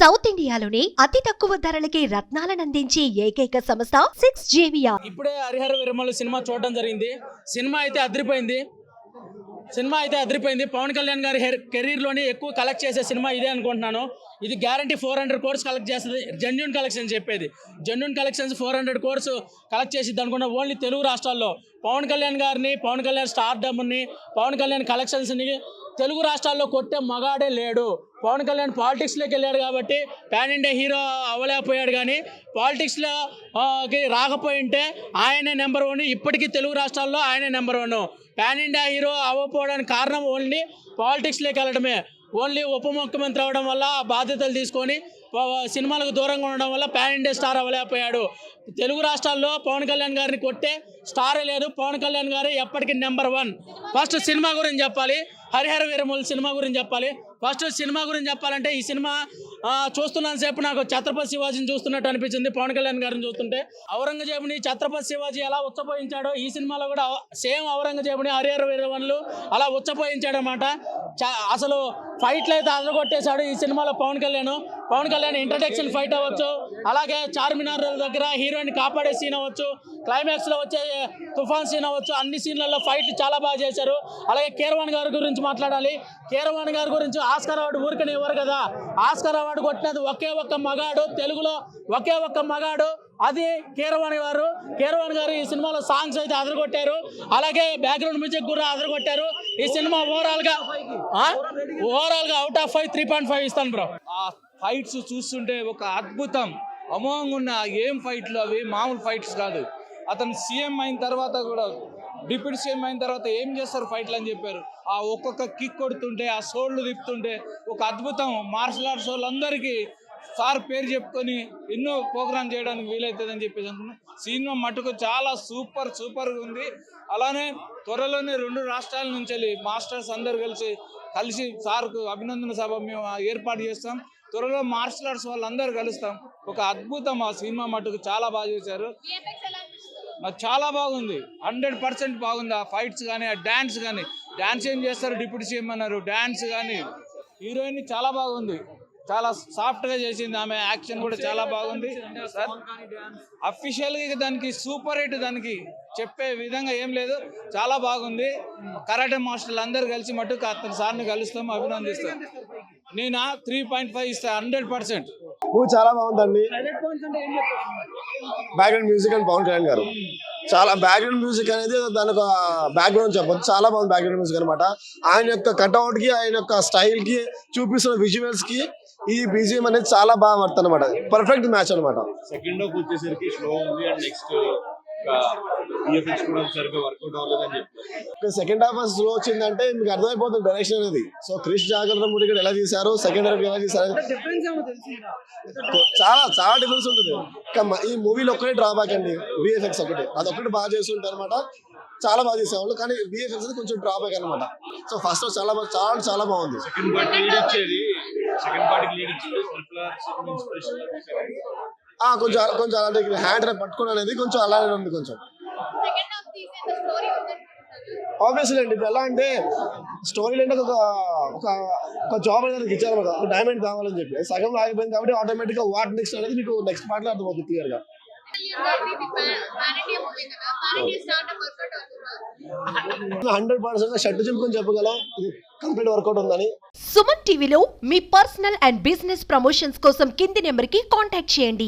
South ఇండియాలోని అతి తక్కువ ధరలకి రత్నాలను అందించే ఏకైక సంస్థ 6JVR. ఇప్పుడే హరిహర వీరమల్లు సినిమా చూడడం జరిగింది. సినిమా అయితే అదిరిపోయింది. పవన్ కళ్యాణ్ గారి కెరీర్లోని ఎక్కువ కలెక్ట్ చేసే సినిమా ఇదే అనుకుంటున్నాను. ఇది గ్యారంటీ 400 crores కలెక్ట్ చేస్తుంది. జెన్యూన్ కలెక్షన్ చెప్పేది. జెన్యూన్ కలెక్షన్స్ 400 crores కలెక్ట్ చేసిద్ది అనుకున్న ఓన్లీ తెలుగు రాష్ట్రాల్లో పవన్ కళ్యాణ్ గారిని, పవన్ కళ్యాణ్ స్టార్డమ్ని, పవన్ కళ్యాణ్ కలెక్షన్స్ని తెలుగు రాష్ట్రాల్లో కొట్టే మగాడే లేడు. పవన్ కళ్యాణ్ పాలిటిక్స్లోకి వెళ్ళాడు కాబట్టి పాన్ ఇండియా హీరో అవ్వలేకపోయాడు, కానీ పాలిటిక్స్లోకి రాకపోయి ఉంటే ఆయనే నెంబర్ 1. ఇప్పటికీ తెలుగు రాష్ట్రాల్లో ఆయనే నెంబర్ 1. పాన్ ఇండియా హీరో అవ్వకపోవడానికి కారణం ఓన్లీ పాలిటిక్స్లోకి వెళ్ళడమే. ఓన్లీ ఉప ముఖ్యమంత్రి అవ్వడం వల్ల బాధ్యతలు తీసుకొని సినిమాలకు దూరంగా ఉండడం వల్ల పాన్ ఇండియా స్టార్ అవ్వలేకపోయాడు. తెలుగు రాష్ట్రాల్లో పవన్ కళ్యాణ్ గారిని కొట్టే స్టారే లేదు. పవన్ కళ్యాణ్ గారు ఎప్పటికీ నెంబర్ 1. ఫస్ట్ సినిమా గురించి చెప్పాలి. హరిహర వీరమల్లు సినిమా గురించి చెప్పాలి. ఫస్ట్ సినిమా గురించి చెప్పాలంటే ఈ సినిమా చూస్తున్నంత సేపు నాకు ఛత్రపతి శివాజీని చూస్తున్నట్టు అనిపించింది. పవన్ కళ్యాణ్ గారిని చూస్తుంటే ఔరంగజేబుని ఛత్రపతి శివాజీ ఎలా ఉచ్చపోయించాడో ఈ సినిమాలో కూడా సేమ్ ఔరంగజేబుని హరిహర వీరమల్లు అలా ఉచ్చపోయించాడు అనమాట. అసలు ఫైట్లు అయితే అదరగొట్టేశాడు ఈ సినిమాలో పవన్ కళ్యాణ్ ఇంట్రడక్షన్ ఫైట్ అవ్వచ్చు, అలాగే చార్మినార్ దగ్గర హీరోయిన్ కాపాడే సీన్ అవ్వచ్చు, క్లైమాక్స్లో వచ్చే తుఫాన్ సీన్ అవ్వచ్చు, అన్ని సీన్లలో ఫైట్లు చాలా బాగా చేశారు. అలాగే కీరవాణి గారి గురించి మాట్లాడాలి. కీరవాణి గారి గురించి ఆస్కార్ అవార్డు ఊరికనే ఇవ్వరు కదా. ఆస్కార్ అవార్డు కొట్టినది ఒకే ఒక్క మగాడు, తెలుగులో ఒకే ఒక్క మగాడు, అది కీరవాణి గారు ఈ సినిమాలో సాంగ్స్ అయితే అదరగొట్టారు. అలాగే బ్యాక్గ్రౌండ్ మ్యూజిక్ కూడా అదరగొట్టారు. ఈ సినిమా ఓవరాల్గా అవుట్ ఆఫ్ 5 3.5 ఇస్తాను బ్రో. ఆ ఫైట్స్ చూస్తుంటే ఒక అద్భుతం, అమోఘంగా ఉన్న ఏం ఫైట్లు అవి మామూలు ఫైట్స్ కాదు. అతను సీఎం అయిన తర్వాత కూడా, డిప్యూటీ సీఎం అయిన తర్వాత ఏం చేస్తారు ఫైట్లు అని చెప్పారు. ఆ ఒక్కొక్క కిక్ కొడుతుంటే, ఆ సోళ్ళు తిప్పుతుంటే ఒక అద్భుతం. మార్షల్ ఆర్ట్స్ వాళ్ళందరికీ సార్ పేరు చెప్పుకొని ఎన్నో ప్రోగ్రామ్ చేయడానికి వీలవుతుందని చెప్పేసి అనుకున్నాం. సినిమా మటుకు చాలా సూపర్గా ఉంది. అలానే త్వరలోనే 2 రాష్ట్రాల నుంచి వెళ్ళి మాస్టర్స్ అందరు కలిసి సార్కు అభినందన సభ మేము ఏర్పాటు చేస్తాం. త్వరలో మార్షల్ ఆర్ట్స్ వాళ్ళందరూ కలుస్తాం. ఒక అద్భుతం. ఆ సినిమా మటుకు చాలా బాగా చేశారు. నాకు చాలా బాగుంది. 100% బాగుంది. ఆ ఫైట్స్ కానీ, ఆ డ్యాన్స్ కానీ, డ్యాన్స్ ఏం చేస్తారు డిప్యూటీ సీఎం అన్నారు, డ్యాన్స్ కానీ. హీరోయిన్ చాలా బాగుంది, చాలా సాఫ్ట్గా చేసింది. ఆమె యాక్షన్ కూడా చాలా బాగుంది. అఫీషియల్గా దానికి సూపర్ హిట్, దానికి చెప్పే విధంగా ఏం లేదు, చాలా బాగుంది. కరాటే మాస్టర్లు అందరూ కలిసి మటుకు అతని సార్ని కలుస్తాము, అభినందిస్తాం. నేను 3.5 ఇస్తాను 100%. చాలా బాగుందండి. Background music and Pawan Kalyan గారు చాలా బ్యాక్గ్రౌండ్ మ్యూజిక్ అనేది దాని ఒక బ్యాక్గ్రౌండ్ చెప్పొచ్చు. చాలా బాగుంది బ్యాక్గ్రౌండ్ మ్యూజిక్ అనమాట. ఆయన యొక్క కట్అవుట్ కి, ఆయన యొక్క స్టైల్ కి, చూపిస్తున్న విజువల్స్ కి ఈ బీజిఎం అనేది చాలా బాగా పడుతుంది అనమాట. పర్ఫెక్ట్ మ్యాచ్ అనమాట. సెకండ్ హాఫ్ వచ్చేసరికి స్లో ఉంది అండ్ నెక్స్ట్ VFX కూడా సరిగ్గా వర్కౌట్ అవ్వలేదని చెప్పారు. సెకండ్ హాఫ్ స్లో వచ్చిందంటే మీకు అర్థమైపోతుంది డైరెక్షన్ అనేది. సో క్రిష్ జాగరణ మూవీ ఎలా తీశారు, సెకండ్ హాఫ్ ఎలా తీశారు, చాలా డిఫరెన్స్ ఉంటుంది. ఈ మూవీలో ఒక్కటే డ్రాబ్యాక్ అండి, VFX ఒకటి. అదొక్కటి బాగా చేస్తుంటారు అనమాట. చాలా బాగా చేసేవాళ్ళు, కానీ VFX అనేది కొంచెం డ్రాబ్యాక్ అనమాట. సో ఫస్ట్ చాలా బాగుంది. సెకండ్ పార్ట్ లీడ్ ఇచ్చేది కొంచెం అలాంటి హ్యాండ్ పట్టుకోవడం అనేది కొంచెం అలానే ఉంది. కొంచెం ఆబ్వియస్లీ అండి. ఇప్పుడు ఎలా అంటే స్టోరీ అంటే ఒక జాబ్ అనేది ఇచ్చారన్నమాట, ఒక డైమండ్ కావాలని చెప్పి సగం ఆగిపోయింది కాబట్టి ఆటోమేటిక్గా వాట్ నెక్స్ట్ అనేది మీకు నెక్స్ట్ పార్ట్ లో అర్థమవుతుంది క్లియర్గా. 100% షర్ట్ చింపుకొని చెప్పగలం ఇది కంప్లీట్ వర్కౌట్ ఉందని. సుమన్ టీవీలో మీ పర్సనల్ అండ్ బిజినెస్ ప్రమోషన్స్ కోసం కింది నెంబర్కి కాంటాక్ట్ చేయండి.